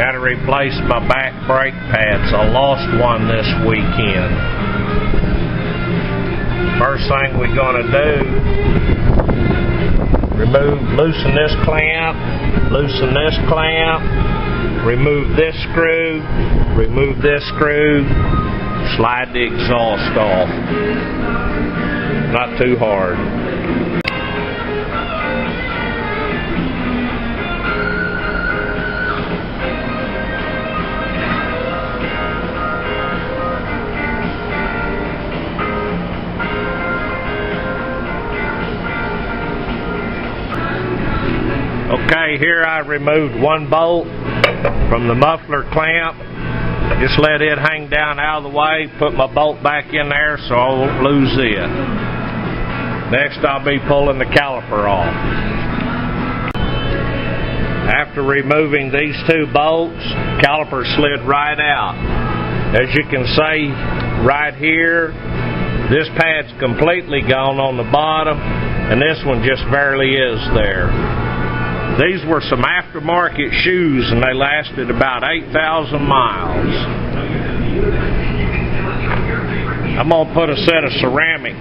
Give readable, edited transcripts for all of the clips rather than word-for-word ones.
Got to replace my back brake pads. I lost one this weekend. First thing we're going to do, loosen this clamp, loosen this clamp, remove this screw, slide the exhaust off. Not too hard. Okay, here I removed one bolt from the muffler clamp. Just let it hang down out of the way, put my bolt back in there so I won't lose it. Next I'll be pulling the caliper off. After removing these two bolts, caliper slid right out. As you can see right here, this pad's completely gone on the bottom and this one just barely is there. These were some aftermarket shoes and they lasted about 8,000 miles. I'm going to put a set of ceramic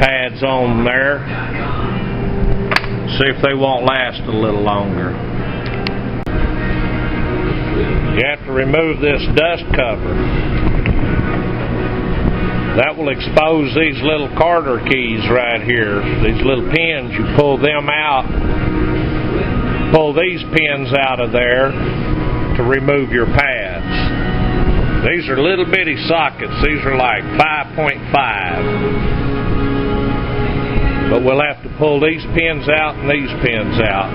pads on there. See if they won't last a little longer. You have to remove this dust cover. That will expose these little Carter keys right here. These little pins, you pull them out. Pull these pins out of there to remove your pads. These are little bitty sockets. These are like 5.5. But we'll have to pull these pins out and these pins out.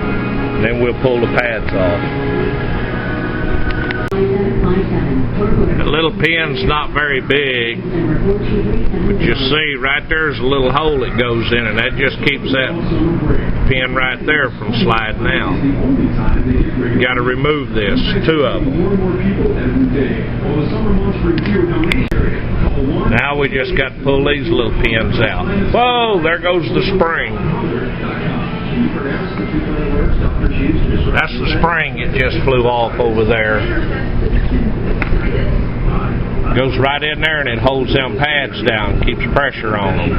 Then we'll pull the pads off. The little pin's not very big, but you see right there's a little hole that goes in and that just keeps that pin right there from sliding out. You got to remove this, two of them. Now we just got to pull these little pins out. Whoa, there goes the spring. That's the spring, it just flew off over there. Goes right in there and it holds them pads down, keeps pressure on them.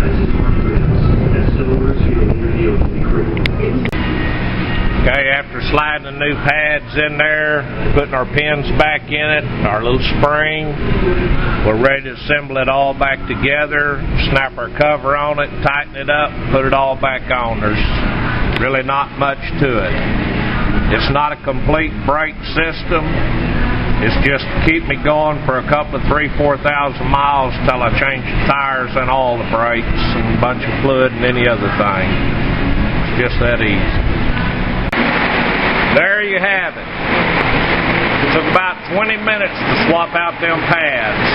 Okay, after sliding the new pads in there, putting our pins back in it, our little spring, we're ready to assemble it all back together, snap our cover on it, tighten it up, put it all back on. There's really not much to it. It's not a complete brake system. It's just to keep me going for a couple of 3,000–4,000 miles till I change the tires and all the brakes and a bunch of fluid and any other thing. It's just that easy. There you have it. It took about 20 minutes to swap out them pads.